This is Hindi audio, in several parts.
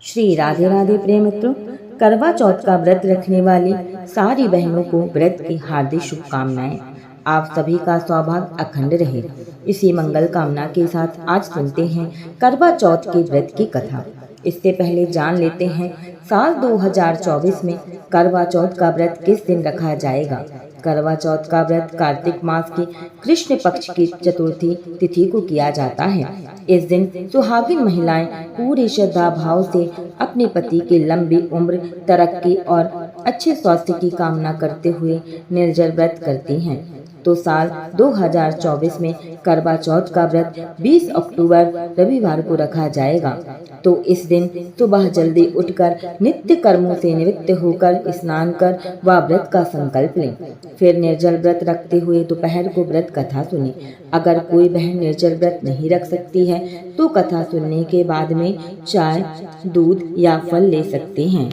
श्री राधे राधे प्रिय मित्रों, करवा चौथ का व्रत रखने वाली सारी बहनों को व्रत की हार्दिक शुभकामनाएं। आप सभी का सौभाग्य अखंड रहे। इसी मंगल कामना के साथ आज सुनते हैं करवा चौथ के व्रत की कथा। इससे पहले जान लेते हैं साल 2024 में करवा चौथ का व्रत किस दिन रखा जाएगा। करवा चौथ का व्रत कार्तिक मास की कृष्ण पक्ष की चतुर्थी तिथि को किया जाता है। इस दिन सुहागिन महिलाएं पूरी श्रद्धा भाव से अपने पति की लंबी उम्र, तरक्की और अच्छे स्वास्थ्य की कामना करते हुए निर्जल व्रत करती हैं। तो साल 2024 में करवा चौथ का व्रत 20 अक्टूबर रविवार को रखा जाएगा। तो इस दिन सुबह जल्दी उठकर नित्य कर्मों से निवृत्त होकर स्नान कर व व्रत का संकल्प लें। फिर निर्जल व्रत रखते हुए दोपहर को व्रत कथा सुने। अगर कोई बहन निर्जल व्रत नहीं रख सकती है तो कथा सुनने के बाद में चाय, दूध या फल ले सकते हैं।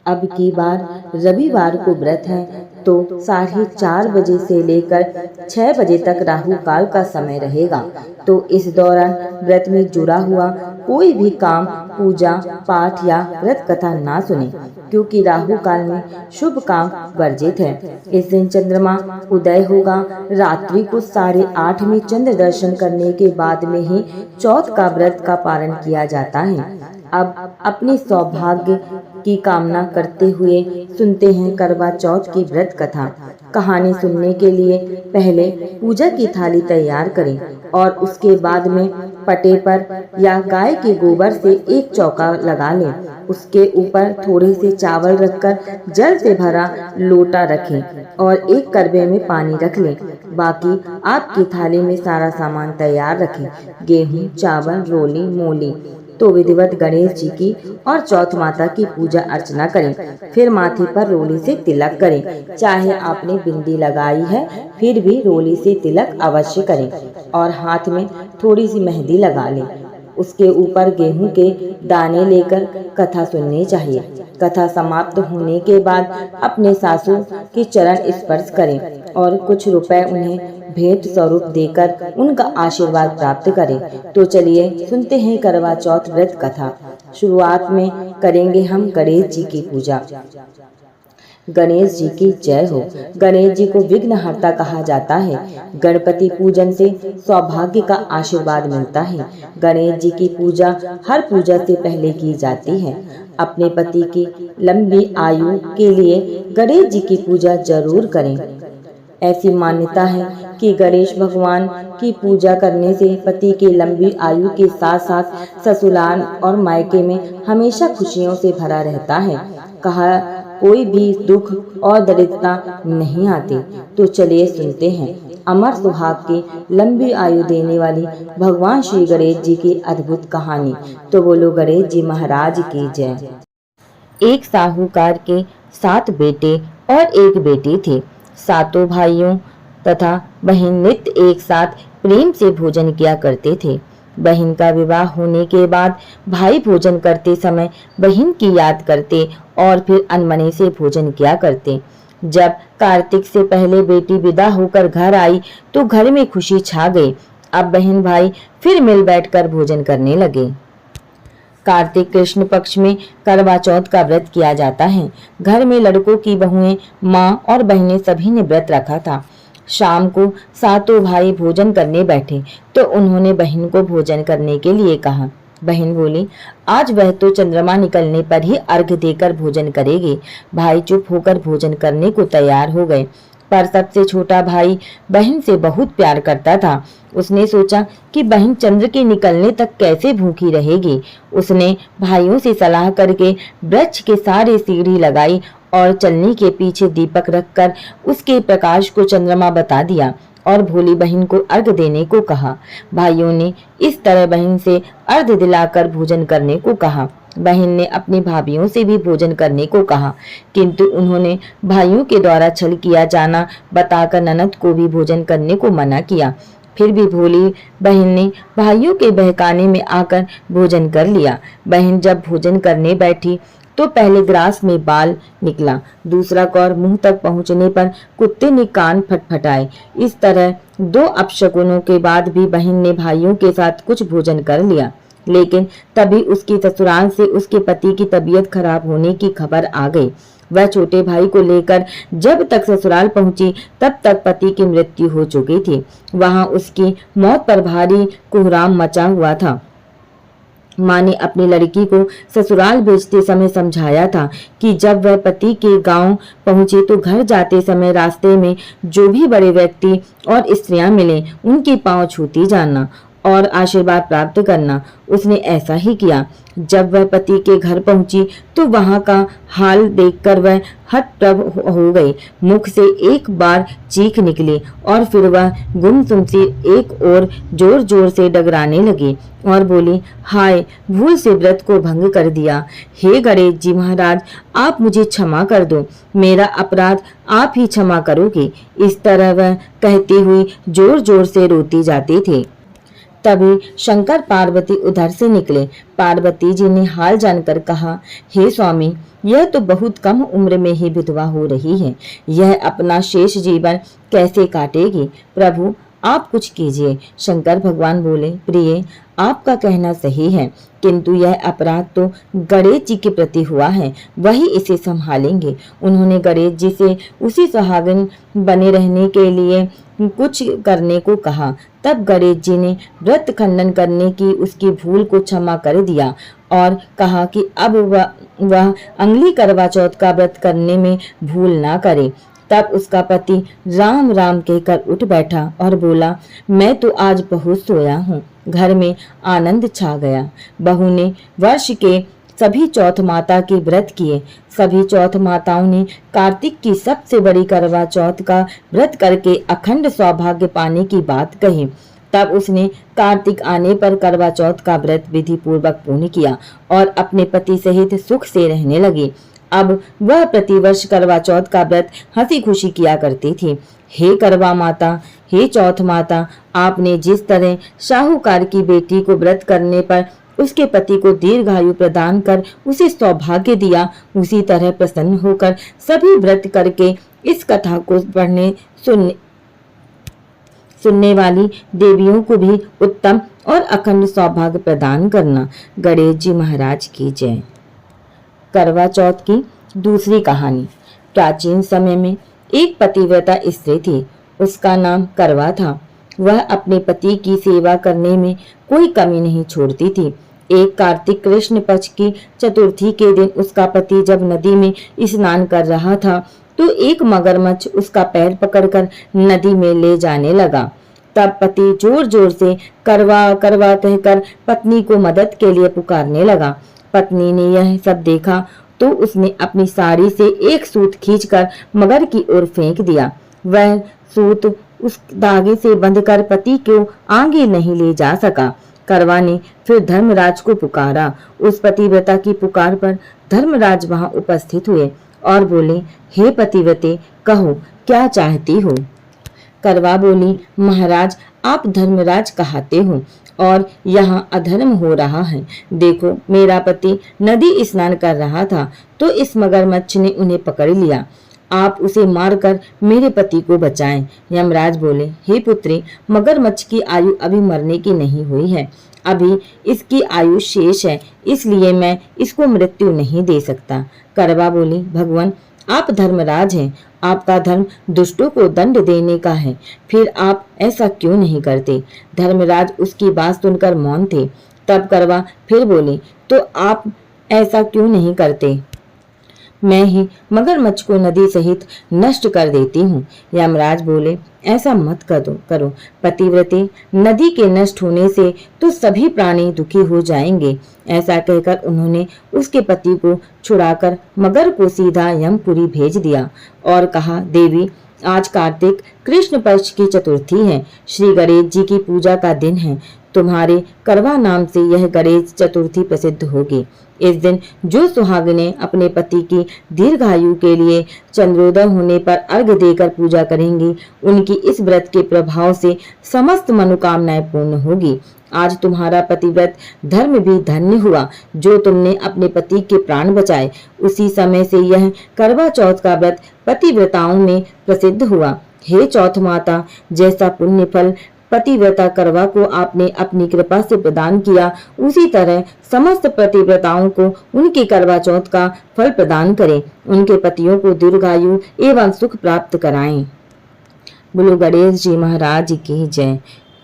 अब की बार रविवार को व्रत है तो 4:30 बजे से लेकर 6 बजे तक राहु काल का समय रहेगा। तो इस दौरान व्रत में जुड़ा हुआ कोई भी काम, पूजा पाठ या व्रत कथा ना सुने, क्योंकि राहु काल में शुभ काम वर्जित है। इस दिन चंद्रमा उदय होगा। रात्रि को 8:30 में चंद्र दर्शन करने के बाद में ही चौथ का व्रत का पारण किया जाता है। अब अपने सौभाग्य की कामना करते हुए सुनते हैं करवा चौथ की व्रत कथा। कहानी सुनने के लिए पहले पूजा की थाली तैयार करें और उसके बाद में पटे पर या गाय के गोबर से एक चौका लगा लें। उसके ऊपर थोड़े से चावल रखकर जल से भरा लोटा रखें और एक करबे में पानी रख लें। बाकी आपकी थाली में सारा सामान तैयार रखें। गेहूं, चावल, रोली, मोली। तो विधिवत गणेश जी की और चौथ माता की पूजा अर्चना करें। फिर माथे पर रोली से तिलक करें। चाहे आपने बिंदी लगाई है फिर भी रोली से तिलक अवश्य करें और हाथ में थोड़ी सी मेहंदी लगा लें। उसके ऊपर गेहूं के दाने लेकर कथा सुननी चाहिए। कथा समाप्त होने के बाद अपने सासू के चरण स्पर्श करें और कुछ रुपए उन्हें भेंट स्वरूप देकर उनका आशीर्वाद प्राप्त करें। तो चलिए सुनते हैं करवा चौथ व्रत कथा। शुरुआत में करेंगे हम गणेश जी की पूजा। गणेश जी की जय हो। गणेश जी को विघ्नहर्ता कहा जाता है। गणपति पूजन से सौभाग्य का आशीर्वाद मिलता है। गणेश जी की पूजा हर पूजा से पहले की जाती है। अपने पति की लंबी आयु के लिए गणेश जी की पूजा जरूर करें। ऐसी मान्यता है कि गणेश भगवान की पूजा करने से पति की लंबी आयु के साथ साथ ससुराल और मायके में हमेशा खुशियों से भरा रहता है। कहा कोई भी दुख और दरिद्रता नहीं आती। तो चलिए सुनते हैं अमर सुहाग की लंबी आयु देने वाली भगवान श्री गणेश जी की अद्भुत कहानी। तो बोलो गणेश जी महाराज की जय। एक साहूकार के 7 बेटे और एक बेटी थे। सातों भाइयों तथा बहन नित्य एक साथ प्रेम से भोजन किया करते थे। बहन का विवाह होने के बाद भाई भोजन करते समय बहन की याद करते और फिर अनमने से भोजन किया करते। जब कार्तिक से पहले बेटी विदा होकर घर आई तो घर में खुशी छा गई। अब बहन भाई फिर मिल बैठकर भोजन करने लगे। कार्तिक कृष्ण पक्ष में करवा चौथ का व्रत किया जाता है। घर में लड़कों की बहुएं, माँ और बहनें सभी ने व्रत रखा था। शाम को सातों भाई भोजन करने बैठे तो उन्होंने बहन को भोजन करने के लिए कहा। बहन बोली, आज वह तो चंद्रमा निकलने पर ही अर्घ्य देकर भोजन करेगी। भाई चुप होकर भोजन करने को तैयार हो गए, पर सबसे छोटा भाई बहन से बहुत प्यार करता था। उसने सोचा कि बहन चंद्र के निकलने तक कैसे भूखी रहेगी। उसने भाइयों से सलाह करके वृक्ष के सारे सीढ़ी लगाई और चलनी के पीछे दीपक रखकर उसके प्रकाश को चंद्रमा बता दिया और भोली बहन को अर्घ देने को कहा। भाइयों ने इस तरह बहन से अर्घ दिलाकर भोजन करने को कहा। बहन ने अपनी भाभियों से भी भोजन करने को कहा, किंतु उन्होंने भाइयों के द्वारा छल किया जाना बताकर ननद को भी भोजन करने को मना किया। फिर भी भोली बहन ने भाइयों के बहकाने में आकर भोजन कर लिया। बहन जब भोजन करने बैठी तो पहले ग्रास में बाल निकला, दूसरा कौर मुंह तक पहुंचने पर कुत्ते ने कान फटफटाए। इस तरह 2 अपशकुनों के बाद भी बहन ने भाइयों के साथ कुछ भोजन कर लिया। लेकिन तभी उसकी ससुराल से उसके पति की तबीयत खराब होने की खबर आ गई। वह छोटे भाई को लेकर जब तक ससुराल पहुंची तब तक पति की मृत्यु हो चुकी थी। वहां उसकी मौत पर भारी कोहराम मचा हुआ था। माँ ने अपनी लड़की को ससुराल भेजते समय समझाया था कि जब वह पति के गांव पहुंचे तो घर जाते समय रास्ते में जो भी बड़े व्यक्ति और स्त्रियां मिले उनके पांव छूती जाना और आशीर्वाद प्राप्त करना। उसने ऐसा ही किया। जब वह पति के घर पहुंची तो वहां का हाल देखकर वह हतप्रभ हो गई। मुख से एक बार चीख निकली और फिर वह गुमसुम सी एक और जोर जोर से डगराने लगी और बोली, हाय, भूल से व्रत को भंग कर दिया। हे गणेश जी महाराज, आप मुझे क्षमा कर दो, मेरा अपराध आप ही क्षमा करोगे। इस तरह वह कहती हुई जोर जोर से रोती जाती थी। तभी शंकर पार्वती उधर से निकले। पार्वती जी ने हाल जानकर कहा, हे स्वामी, यह तो बहुत कम उम्र में ही विधवा हो रही है। यह अपना शेष जीवन कैसे काटेगी? प्रभु, आप कुछ कीजिए। शंकर भगवान बोले, प्रिय, आपका कहना सही है, किंतु यह अपराध तो गणेश जी के प्रति हुआ है, वही इसे संभालेंगे। उन्होंने गणेश जी से उसी सुहागिन बने रहने के लिए कुछ करने को कहा। तब गणेश जी ने व्रत खंडन करने की उसकी भूल को क्षमा कर दिया और कहा कि अब वह अगली करवा चौथ का व्रत करने में भूल ना करे। तब उसका पति राम राम कहकर उठ बैठा और बोला, मैं तो आज बहुत सोया हूँ। घर में आनंद छा गया। बहू ने वर्ष के सभी चौथ माता के व्रत किए। सभी चौथ माताओं ने कार्तिक की सबसे बड़ी करवा चौथ का व्रत करके अखंड सौभाग्य पाने की बात कही। तब उसने कार्तिक आने पर करवा चौथ का व्रत विधि पूर्वक पूर्ण किया और अपने पति सहित सुख से रहने लगी। अब वह प्रतिवर्ष करवा चौथ का व्रत हंसी खुशी किया करती थी। हे करवा माता, हे चौथ माता, आपने जिस तरह साहूकार की बेटी को व्रत करने पर उसके पति को दीर्घायु प्रदान कर उसे सौभाग्य दिया, उसी तरह प्रसन्न होकर सभी व्रत करके इस कथा को पढ़ने सुनने वाली देवियों को भी उत्तम और अखंड सौभाग्य प्रदान करना। गणेश जी महाराज की जय। करवा चौथ की दूसरी कहानी। प्राचीन समय में एक पतिव्रता स्त्री थी। उसका नाम करवा था। वह अपने पति की सेवा करने में कोई कमी नहीं छोड़ती थी। एक कार्तिक कृष्ण पक्ष की चतुर्थी के दिन उसका पति जब नदी में स्नान कर रहा था तो एक मगरमच्छ उसका पैर पकड़कर नदी में ले जाने लगा। तब पति जोर जोर से करवा करवा कहकर पत्नी को मदद के लिए पुकारने लगा। पत्नी ने यह सब देखा तो उसने अपनी साड़ी से एक सूत खींचकर मगर की ओर फेंक दिया। वह सूत उस धागे से बंधकर पति को आगे नहीं ले जा सका। करवा ने फिर धर्मराज को पुकारा। उस पतिव्रता की पुकार पर धर्मराज वहां उपस्थित हुए और बोले, हे पतिव्रते, कहो क्या चाहती हो? करवा बोली, महाराज, आप धर्मराज कहाते हो और यहाँ अधर्म हो रहा है। देखो, मेरा पति नदी स्नान कर रहा था तो इस मगरमच्छ ने उन्हें पकड़ लिया। आप उसे मारकर मेरे पति को बचाएं। यमराज बोले, हे पुत्री, मगरमच्छ की आयु अभी मरने की नहीं हुई है, अभी इसकी आयु शेष है, इसलिए मैं इसको मृत्यु नहीं दे सकता। करवा बोली, भगवान, आप धर्मराज हैं, आपका धर्म दुष्टों को दंड देने का है, फिर आप ऐसा क्यों नहीं करते? धर्मराज उसकी बात सुनकर मौन थे। तब करवा फिर बोले, तो आप ऐसा क्यों नहीं करते? मैं ही मगरमच्छ को नदी सहित नष्ट कर देती हूँ। यमराज बोले, ऐसा मत करो पतिव्रते, नदी के नष्ट होने से तो सभी प्राणी दुखी हो जाएंगे। ऐसा कहकर उन्होंने उसके पति को छुड़ाकर मगर को सीधा यमपुरी भेज दिया और कहा, देवी, आज कार्तिक कृष्ण पक्ष की चतुर्थी है, श्री गणेश जी की पूजा का दिन है। तुम्हारे करवा नाम से यह गणेश चतुर्थी प्रसिद्ध होगी। इस दिन जो सुहागिनें अपने पति की दीर्घायु के लिए चंद्रोदय होने पर अर्घ देकर पूजा करेंगी, उनकी इस व्रत के प्रभाव से समस्त मनोकामनाएं पूर्ण होगी। आज तुम्हारा पतिव्रत धर्म भी धन्य हुआ, जो तुमने अपने पति के प्राण बचाए। उसी समय से यह करवा चौथ का व्रत पतिव्रताओं में प्रसिद्ध हुआ। हे चौथ माता, जैसा पुण्य फल पतिव्रता करवा को आपने अपनी कृपा से प्रदान किया, उसी तरह समस्त पतिव्रताओं को उनके करवा चौथ का फल प्रदान करें, उनके पतियों को दीर्घायु एवं सुख प्राप्त कराएं। बोलो गणेश जी महाराज की जय।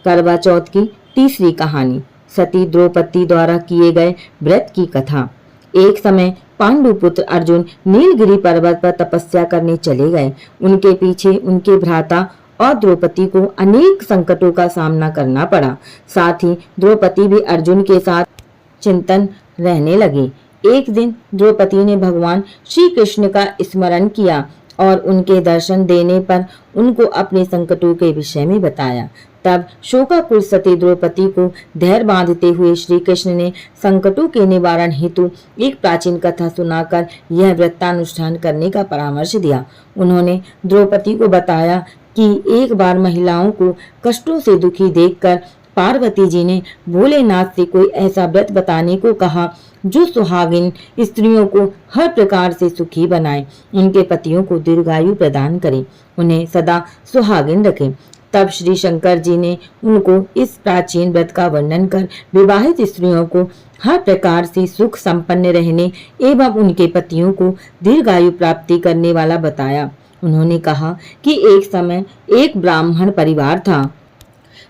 करवा चौथ की तीसरी कहानी, सती द्रौपदी द्वारा किए गए व्रत की कथा। एक समय पांडु पुत्र अर्जुन नीलगिरी पर्वत पर तपस्या करने चले गए। उनके पीछे उनके भ्राता और द्रौपदी को अनेक संकटों का सामना करना पड़ा। साथ ही द्रौपदी भी अर्जुन के साथ चिंतन रहने लगी। एक दिन द्रौपदी ने भगवान श्री कृष्ण का स्मरण किया और उनके दर्शन देने पर उनको अपने संकटों के विषय में बताया। तब शोकाकुल सती द्रौपदी को धैर्य बांधते हुए श्री कृष्ण ने संकटों के निवारण हेतु एक प्राचीन कथा सुनाकर यह व्रतानुष्ठान करने का परामर्श दिया। उन्होंने द्रौपदी को बताया कि एक बार महिलाओं को कष्टों से दुखी देखकर पार्वती जी ने भोलेनाथ से कोई ऐसा व्रत बताने को कहा जो सुहागिन स्त्रियों को हर प्रकार से सुखी बनाए, उनके पतियों को दीर्घायु प्रदान करे, उन्हें सदा सुहागिन रखे। तब श्री शंकर जी ने उनको इस प्राचीन व्रत का वर्णन कर विवाहित स्त्रियों को हर प्रकार से सुख संपन्न रहने एवं उनके पतियों को दीर्घायु प्राप्ति करने वाला बताया। उन्होंने कहा कि एक समय एक ब्राह्मण परिवार था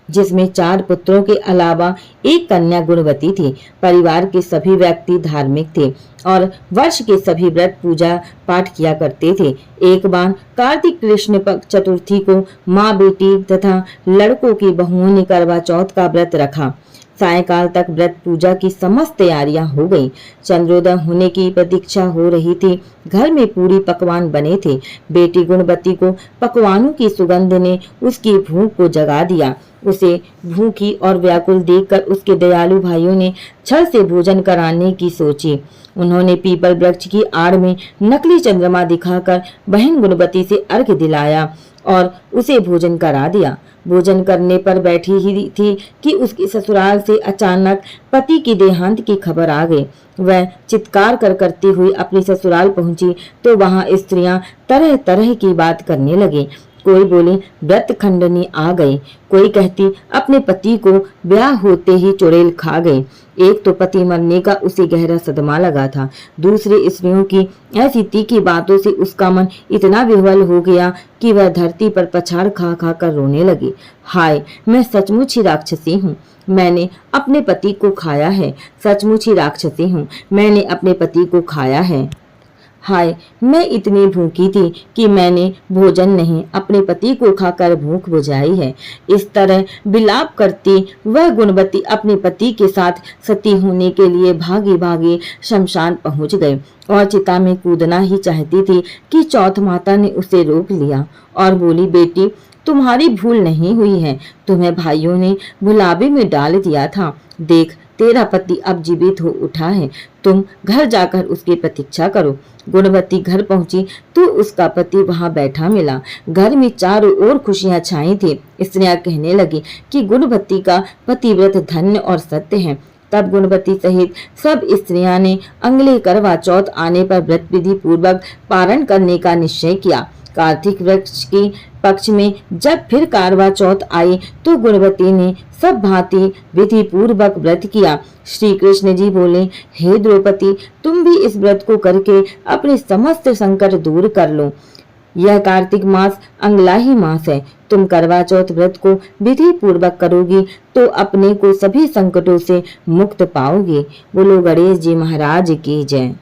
जिसमें 4 पुत्रों के अलावा एक कन्या गुणवती थी। परिवार के सभी व्यक्ति धार्मिक थे और वर्ष के सभी व्रत पूजा पाठ किया करते थे। एक बार कार्तिक कृष्ण पक्ष चतुर्थी को माँ, बेटी तथा लड़कों की बहुओं ने करवा चौथ का व्रत रखा। सायंकाल तक व्रत पूजा की समस्त तैयारियां हो गई। चंद्रोदय होने की प्रतीक्षा हो रही थी। घर में पूरी पकवान बने थे। बेटी गुणवती को पकवानों की सुगंध ने उसकी भूख को जगा दिया। उसे भूखी और व्याकुल देखकर उसके दयालु भाइयों ने छल से भोजन कराने की सोची। उन्होंने पीपल वृक्ष की आड़ में नकली चंद्रमा दिखाकर बहन गुणवती से अर्घ्य दिलाया और उसे भोजन करा दिया। भोजन करने पर बैठी ही थी कि उसके ससुराल से अचानक पति की देहांत की खबर आ गई। वह चित्कार करती हुई अपने ससुराल पहुंची तो वहां स्त्रियां तरह तरह की बात करने लगी। कोई बोली व्रत खंडनी आ गई, कोई कहती अपने पति को ब्याह होते ही चुड़ैल खा गई। एक तो पति मरने का उसे गहरा सदमा लगा था। दूसरी स्त्रियों की ऐसी तीखी बातों से उसका मन इतना विह्वल हो गया कि वह धरती पर पछाड़ खा खा कर रोने लगी। हाय, मैं सचमुच ही राक्षसी हूँ, मैंने अपने पति को खाया है। सचमुच ही राक्षसी हूँ, मैंने अपने पति को खाया है। हाय, मैं इतनी भूखी थी कि मैंने भोजन नहीं अपने पति को खाकर भूख बुझाई है। इस तरह विलाप करती वह गुणवती अपने पति के साथ सती होने के लिए भागी भागी शमशान पहुंच गई और चिता में कूदना ही चाहती थी कि चौथ माता ने उसे रोक लिया और बोली, बेटी तुम्हारी भूल नहीं हुई है, तुम्हें भाइयों ने भुलावे में डाल दिया था। देख, तेरा पति अब जीवित हो उठा है, तुम घर जाकर उसकी प्रतीक्षा करो। गुणवती घर पहुंची तो उसका पति वहां बैठा मिला। घर में चारों ओर खुशियां छाई थी। स्त्रियां कहने लगी कि गुणवती का पतिव्रत धन्य और सत्य है। तब गुणवती सहित सब स्त्रियां ने अगले करवा चौथ आने पर व्रत विधि पूर्वक पारण करने का निश्चय किया। कार्तिक वृक्ष की पक्ष में जब फिर करवा चौथ आई तो गुणवती ने सब भांति विधि पूर्वक व्रत किया। श्री कृष्ण जी बोले, हे द्रौपदी, तुम भी इस व्रत को करके अपने समस्त संकट दूर कर लो। यह कार्तिक मास अगला ही मास है। तुम करवा चौथ व्रत को विधि पूर्वक करोगी तो अपने को सभी संकटों से मुक्त पाओगे। बोलो गणेश जी महाराज की जय।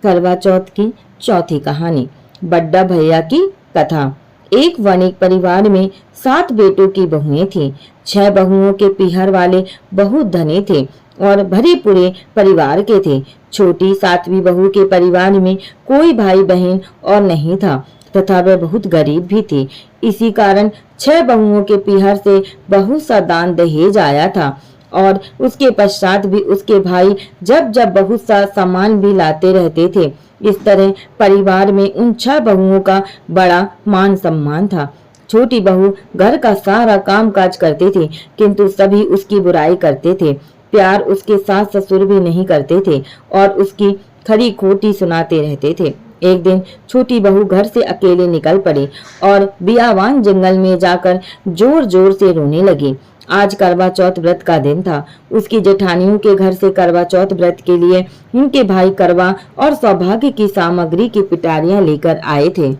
करवा चौथ की चौथी कहानी, बड्डा भैया की कथा। एक वणिक परिवार में 7 बेटों की बहुएं थीं। 6 बहुओं के पीहर वाले बहुत धनी थे और भरे पूरे परिवार के थे। छोटी 7वीं बहू के परिवार में कोई भाई बहन और नहीं था तथा वह बहुत गरीब भी थी। इसी कारण 6 बहुओं के पीहर से बहुत सा दान दहेज आया था और उसके पश्चात भी उसके भाई जब जब बहुत सा सामान भी लाते रहते थे। इस तरह परिवार में उन 6 बहुओं का बड़ा मान सम्मान था। छोटी बहू घर का सारा काम काज करती थी किंतु सभी उसकी बुराई करते थे। प्यार उसके सास ससुर भी नहीं करते थे और उसकी खरी खोटी सुनाते रहते थे। एक दिन छोटी बहू घर से अकेले निकल पड़ी और बियावान जंगल में जाकर जोर जोर से रोने लगी। आज करवा चौथ व्रत का दिन था। उसकी जेठानियों के घर से करवा चौथ व्रत के लिए उनके भाई करवा और सौभाग्य की सामग्री की पिटारियां लेकर आए थे।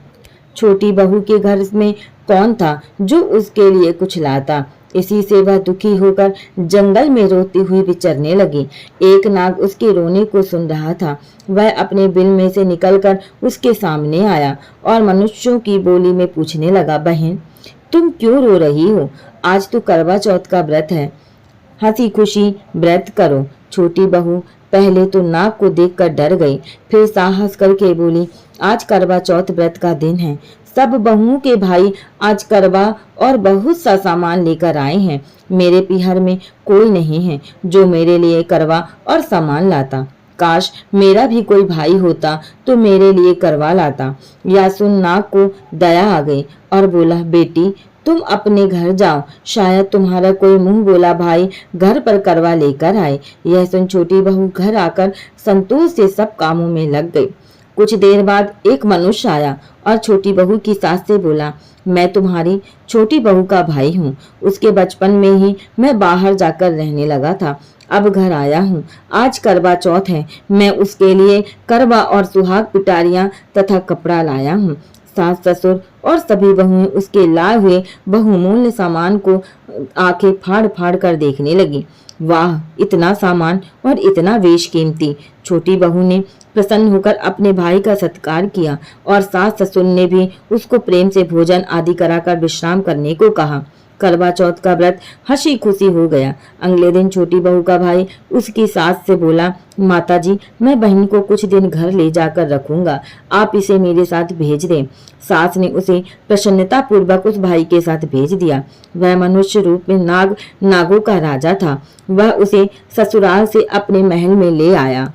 छोटी बहू के घर में कौन था जो उसके लिए कुछ लाता। इसी से वह दुखी होकर जंगल में रोती हुई विचरने लगी। एक नाग उसके रोने को सुन रहा था। वह अपने बिल में से निकलकर उसके सामने आया और मनुष्यों की बोली में पूछने लगा, बहन तुम क्यों रो रही हो? आज तो करवा चौथ का व्रत है, हंसी खुशी व्रत करो। छोटी बहू पहले तो नाग को देखकर डर गई, फिर साहस करके बोली, आज करवा चौथ व्रत का दिन है। सब बहुओं के भाई आज करवा और बहुत सा सामान लेकर आए हैं। मेरे पिहर में कोई नहीं है जो मेरे लिए करवा और सामान लाता। काश मेरा भी कोई भाई होता तो मेरे लिए करवा लाता। या सुन नाग को दया आ गई और बोला, बेटी तुम अपने घर जाओ, शायद तुम्हारा कोई मुंह बोला भाई घर पर करवा लेकर आए। यह सुन छोटी बहू घर आकर संतोष से सब कामों में लग गई। कुछ देर बाद एक मनुष्य आया और छोटी बहू की सास से बोला, मैं तुम्हारी छोटी बहू का भाई हूँ। उसके बचपन में ही मैं बाहर जाकर रहने लगा था, अब घर आया हूँ। आज करवा चौथ है, मैं उसके लिए करवा और सुहाग पिटारियां तथा कपड़ा लाया हूँ। सास ससुर और सभी बहुएं उसके लाए हुए बहुमूल्य सामान को आंखें फाड़ फाड़ कर देखने लगी। वाह, इतना सामान और इतना बेशकीमती। छोटी बहू ने प्रसन्न होकर अपने भाई का सत्कार किया और सास ससुर ने भी उसको प्रेम से भोजन आदि कराकर विश्राम करने को कहा। करवा चौथ का व्रत हंसी खुशी हो गया। अगले दिन छोटी बहू का भाई उसकी सास से बोला, माताजी मैं बहन को कुछ दिन घर ले जाकर रखूंगा, आप इसे मेरे साथ भेज दें। सास ने उसे प्रसन्नता पूर्वक उस भाई के साथ भेज दिया। वह मनुष्य रूप में नागों का राजा था। वह उसे ससुराल से अपने महल में ले आया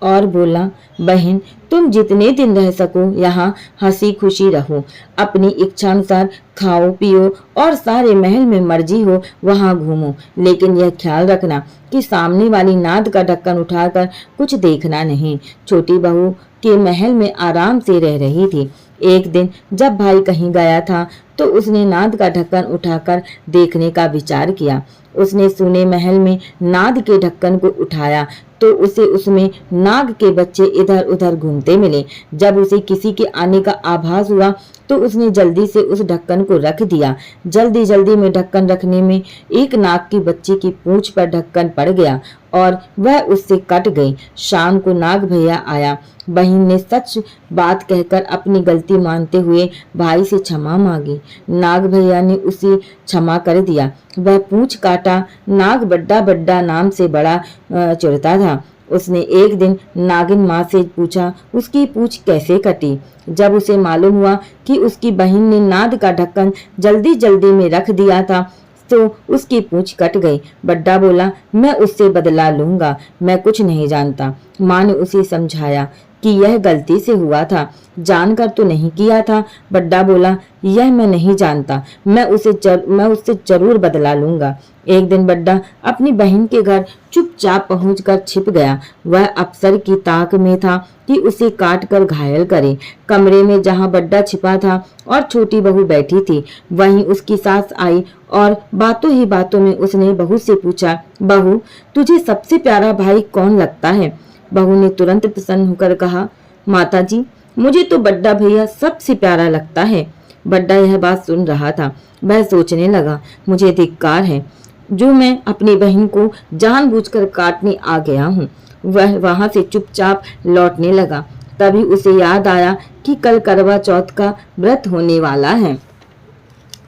और बोला, बहन तुम जितने दिन रह सको यहाँ हंसी खुशी रहो, अपनी इच्छा अनुसार खाओ पियो और सारे महल में मर्जी हो वहाँ घूमो, लेकिन यह ख्याल रखना कि सामने वाली नाद का ढक्कन उठाकर कुछ देखना नहीं। छोटी बहू के महल में आराम से रह रही थी। एक दिन जब भाई कहीं गया था तो उसने नाद का ढक्कन उठाकर देखने का विचार किया। उसने सुने महल में नाद के ढक्कन को उठाया तो उसे उसमें नाग के बच्चे इधर उधर घूमते मिले। जब उसे किसी के आने का आभास हुआ तो उसने जल्दी से उस ढक्कन को रख दिया। जल्दी जल्दी में ढक्कन रखने में एक नाग के बच्चे की पूंछ पर ढक्कन पड़ गया और वह उससे कट गई। शाम को नाग भैया आया। बहन ने सच बात कहकर अपनी गलती मानते हुए भाई से क्षमा मांगी। नाग भैया ने उसे क्षमा कर दिया। वह पूंछ काटा नाग बड्डा बड्डा नाम से बड़ा चिढ़ता था। उसने एक दिन नागिन माँ से पूछा उसकी पूंछ कैसे कटी। जब उसे मालूम हुआ कि उसकी बहन ने नाद का ढक्कन जल्दी जल्दी में रख दिया था तो उसकी पूंछ कट गई। बड्डा बोला, मैं उससे बदला लूंगा, मैं कुछ नहीं जानता। माँ ने उसे समझाया कि यह गलती से हुआ था, जानकर तो नहीं किया था। बड्डा बोला, यह मैं नहीं जानता, मैं उससे जरूर बदला लूंगा। एक दिन बड्डा अपनी बहन के घर चुपचाप पहुंचकर छिप गया। वह अफसर की ताक में था कि उसे काट कर घायल करे। कमरे में जहां बड्डा छिपा था और छोटी बहू बैठी थी, वहीं उसकी सास आई और बातों ही बातों में उसने बहू से पूछा, बहू तुझे सबसे प्यारा भाई कौन लगता है? बहू ने तुरंत प्रसन्न होकर कहा, माताजी मुझे तो बड्डा भैया सबसे प्यारा लगता है। बड्डा यह बात सुन रहा था। वह सोचने लगा, मुझे धिक्कार है जो मैं अपनी बहन को जानबूझकर काटने आ गया हूँ। वह वहां से चुपचाप लौटने लगा। तभी उसे याद आया कि कल करवा चौथ का व्रत होने वाला है।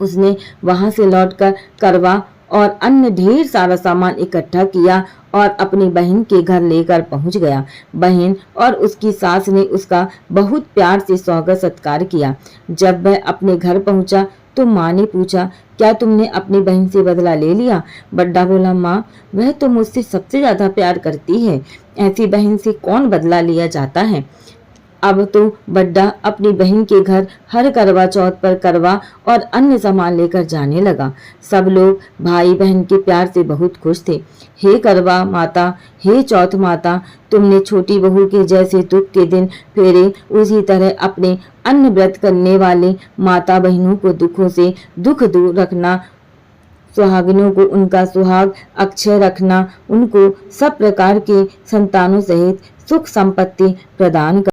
उसने वहां से लौटकर करवा और अन्य ढेर सारा सामान इकट्ठा किया और अपनी बहन के घर लेकर पहुंच गया। बहन और उसकी सास ने उसका बहुत प्यार से स्वागत सत्कार किया। जब वह अपने घर पहुंचा तो माँ ने पूछा, क्या तुमने अपनी बहन से बदला ले लिया? बड्डा बोला, माँ वह तो मुझसे सबसे ज्यादा प्यार करती है, ऐसी बहन से कौन बदला लिया जाता है। अब तो बड्डा अपनी बहन के घर हर करवा चौथ पर करवा और अन्य सामान लेकर जाने लगा। सब लोग भाई बहन के प्यार से बहुत खुश थे। हे करवा माता, हे चौथ माता, तुमने छोटी बहू के जैसे दुख के दिन फेरे, उसी तरह अपने अन्य व्रत करने वाले माता बहनों को दुखों से दुख दूर रखना, सुहागिनों को उनका सुहाग अक्षय रखना, उनको सब प्रकार के संतानों सहित सुख संपत्ति प्रदान कर